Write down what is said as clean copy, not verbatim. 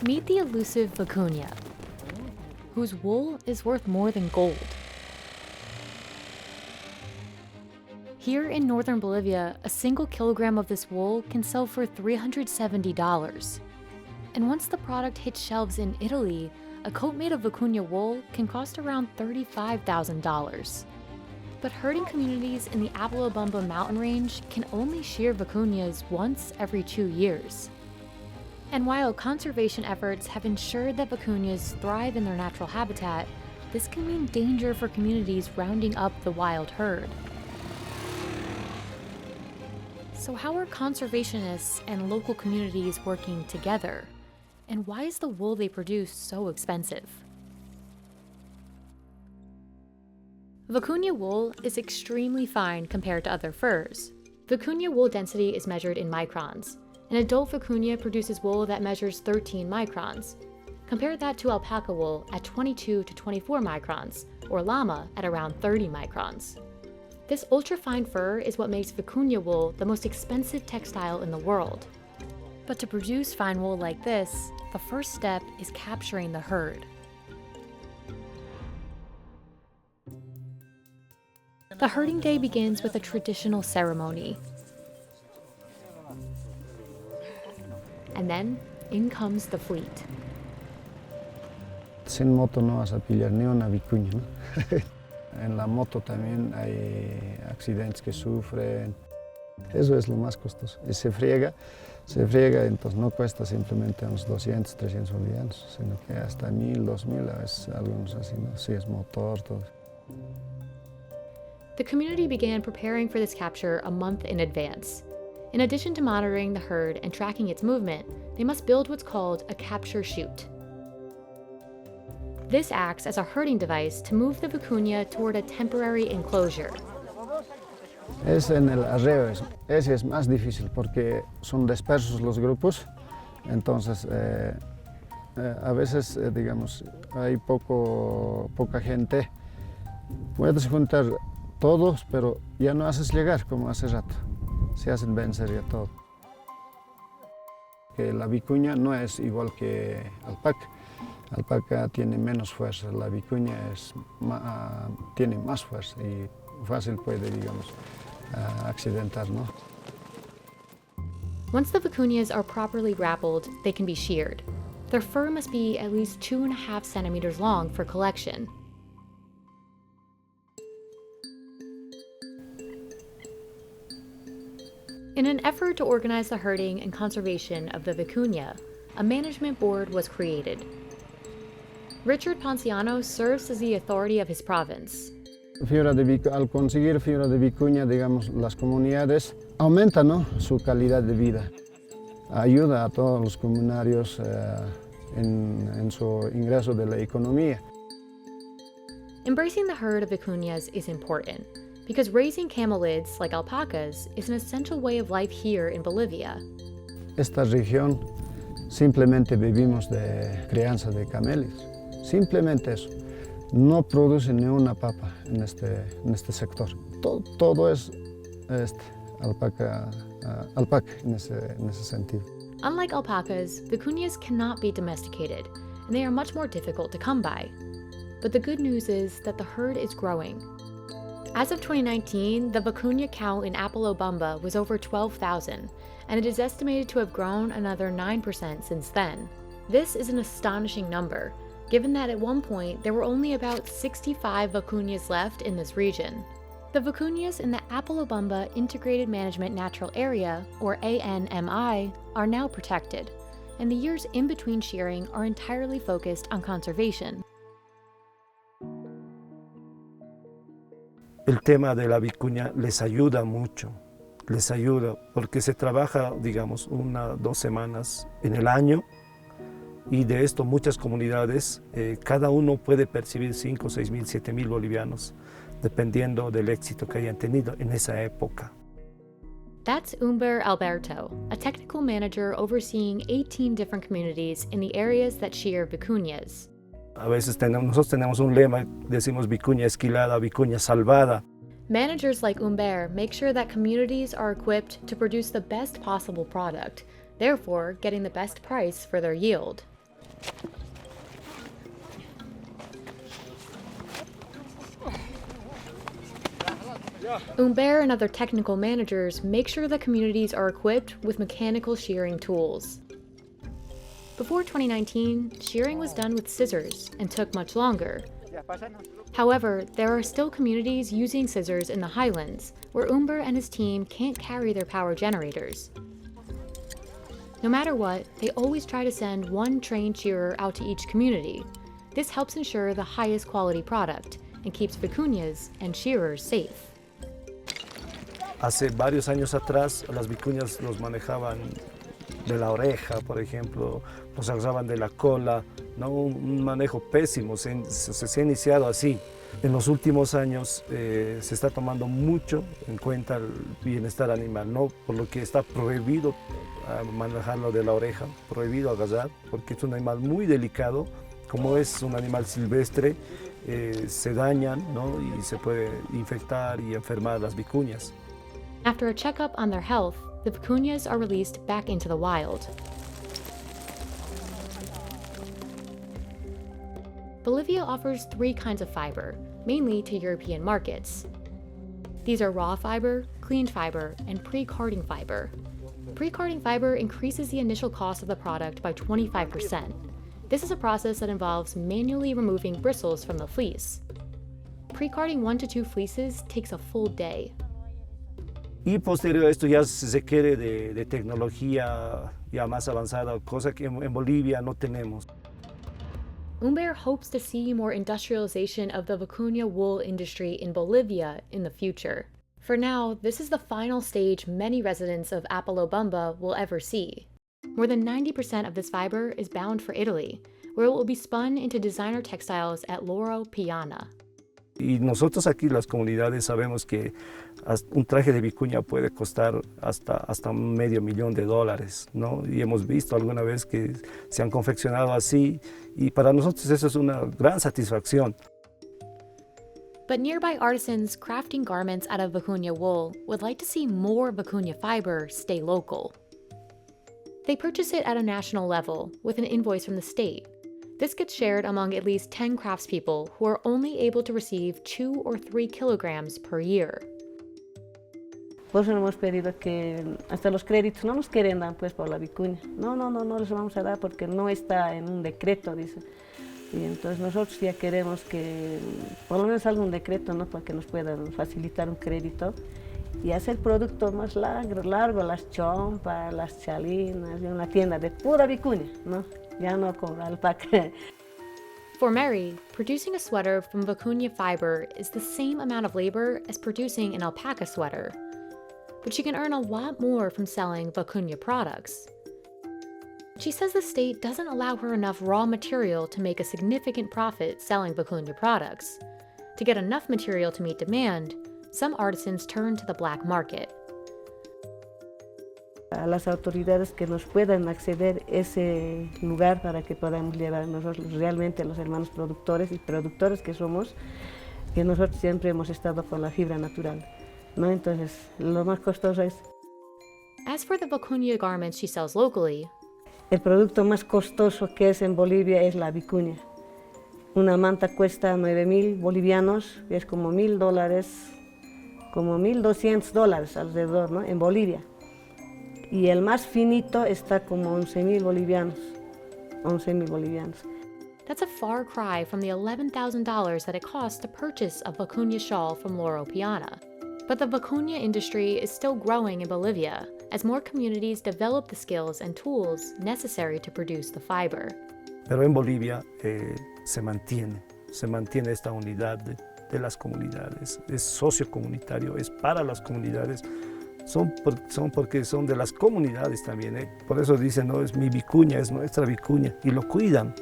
Meet the elusive vicuña, whose wool is worth more than gold. Here in northern Bolivia, a single kilogram of this wool can sell for $370. And once the product hits shelves in Italy, a coat made of vicuña wool can cost around $35,000. But herding communities in the Apolobamba mountain range can only shear vicuñas once every 2 years. And while conservation efforts have ensured that vicuñas thrive in their natural habitat, this can mean danger for communities rounding up the wild herd. So how are conservationists and local communities working together? And why is the wool they produce so expensive? Vicuña wool is extremely fine compared to other furs. Vicuña wool density is measured in microns. An adult vicuña produces wool that measures 13 microns. Compare that to alpaca wool at 22 to 24 microns, or llama at around 30 microns. This ultra-fine fur is what makes vicuña wool the most expensive textile in the world. But to produce fine wool like this, the first step is capturing the herd. The herding day begins with a traditional ceremony. And then, in comes the fleet. Sin moto no vas a pillar ni una vicuña, ¿no? En la moto también hay accidentes que sufren. Eso es lo más costoso. Y se friega, entonces no cuesta simplemente unos 200, 300 bolivianos, sino que hasta 1000, 2000, a veces algunos así, ¿no? Si es motor, todo. The community began preparing for this capture a month in advance. In addition to monitoring the herd and tracking its movement, they must build what's called a capture chute. This acts as a herding device to move the vicuña toward a temporary enclosure. Es en el arreo, ese es más difícil porque son dispersos los grupos, entonces a veces, digamos, hay poca gente. Puedes juntar todos, pero ya no haces llegar como hace rato, se hacen vencer ya todo. Que la vicuña no es igual que alpaca. Alpaca tiene menos fuerza, la vicuña tiene más fuerza y fácil puede, digamos, accidentar, ¿no? Once the vicuñas are properly grappled, they can be sheared. Their fur must be at least 2.5 centimeters long for collection. In an effort to organize the herding and conservation of the vicuña, a management board was created. Richard Ponciano serves as the authority of his province. Al conseguir fibra de vicuña, digamos, las comunidades aumentan, ¿no?, su calidad de vida. Ayuda a todos los comunarios en su ingreso de la economía. Embracing the herd of vicuñas is important, because raising camelids, like alpacas, is an essential way of life here in Bolivia. Esta región simplemente vivimos de crianza de camellos. Simplemente eso. No produce ni una papa en este sector. Todo es alpaca en ese sentido. Unlike alpacas, vicuñas cannot be domesticated, and they are much more difficult to come by. But the good news is that the herd is growing. As of 2019, the vicuña count in Apolobamba was over 12,000, and it is estimated to have grown another 9% since then. This is an astonishing number, given that at one point there were only about 65 vicuñas left in this region. The vicuñas in the Apolobamba Integrated Management Natural Area, or ANMI, are now protected, and the years in between shearing are entirely focused on conservation. El tema de la vicuña les ayuda mucho, porque se trabaja, digamos, 1 o 2 semanas en el año, y de esto muchas comunidades, cada uno puede percibir 5, 6 mil, 7 mil bolivianos, dependiendo del éxito que hayan tenido en esa época. That's Umber Alberto, a technical manager overseeing 18 different communities in the areas that shear vicuñas. A veces nosotros tenemos un lema, decimos vicuña esquilada, vicuña salvada. Managers like Umber make sure that communities are equipped to produce the best possible product, therefore getting the best price for their yield. Umber and other technical managers make sure the communities are equipped with mechanical shearing tools. Before 2019, shearing was done with scissors and took much longer. However, there are still communities using scissors in the highlands, where Umber and his team can't carry their power generators. No matter what, they always try to send one trained shearer out to each community. This helps ensure the highest quality product and keeps vicuñas and shearers safe. Hace varios años atrás, las vicuñas los manejaban de la oreja, por ejemplo, los agarraban de la cola, ¿no? Un manejo pésimo, se ha iniciado así. En los últimos años se está tomando mucho en cuenta el bienestar animal, ¿no? Por lo que está prohibido manejarlo de la oreja, prohibido agarrar, porque es un animal muy delicado, como es un animal silvestre, se dañan, ¿no? Y se puede infectar y enfermar las vicuñas. After a checkup on their health, the vicuñas are released back into the wild. Bolivia offers 3 kinds of fiber, mainly to European markets. These are raw fiber, cleaned fiber, and pre-carding fiber. Pre-carding fiber increases the initial cost of the product by 25%. This is a process that involves manually removing bristles from the fleece. Pre-carding 1 to 2 fleeces takes a full day. Y posterior a esto ya se requiere de tecnología ya más avanzada, cosa que en Bolivia no tenemos. Umber hopes to see more industrialization of the vicuña wool industry in Bolivia in the future. For now, this is the final stage many residents of Apalobamba will ever see. More than 90% of this fiber is bound for Italy, where it will be spun into designer textiles at Loro Piana. Y nosotros aquí, las comunidades, sabemos que un traje de vicuña puede costar hasta $500,000, ¿no? Y hemos visto alguna vez que se han confeccionado así, y para nosotros eso es una gran satisfacción. But nearby artisans crafting garments out of vicuña wool would like to see more vicuña fiber stay local. They purchase it at a national level with an invoice from the state. This gets shared among at least 10 craftspeople who are only able to receive 2 or 3 kilograms per year. Por eso hemos pedido que hasta los créditos no nos quieren dar pues por la vicuña. No les vamos a dar porque no está en un decreto, dice. Y entonces nosotros ya queremos que por lo menos salga un decreto, ¿no? Para que nos puedan facilitar un crédito y hacer productos más largo, las chompas, las chalinas, y una tienda de pura vicuña, ¿no? Ya no con alpaca. For Mary, producing a sweater from vicuña fiber is the same amount of labor as producing an alpaca sweater. But she can earn a lot more from selling vicuña products. She says the state doesn't allow her enough raw material to make a significant profit selling vicuña products. To get enough material to meet demand, some artisans turn to the black market. A las autoridades que nos puedan acceder ese lugar para que podamos llevar nosotros realmente los hermanos productores y productores que somos, que nosotros siempre hemos estado por la fibra natural, ¿no? Entonces, lo más costoso es... As for the vicuña garments she sells locally, el producto más costoso que es en Bolivia es la vicuña. Una manta cuesta 9,000 bolivianos, es como $1,000, como $1,200 alrededor, ¿no? En Bolivia. Y el más finito está como 11,000 bolivianos, 11,000 bolivianos. That's a far cry from the $11,000 that it costs to purchase a vicuña shawl from Loro Piana. But the vicuña industry is still growing in Bolivia as more communities develop the skills and tools necessary to produce the fiber. Pero en Bolivia se mantiene esta unidad de las comunidades, es sociocomunitario, es para las comunidades. Son porque son de las comunidades también, ¿eh? Por eso dicen, no, es mi vicuña, es nuestra vicuña, y lo cuidan.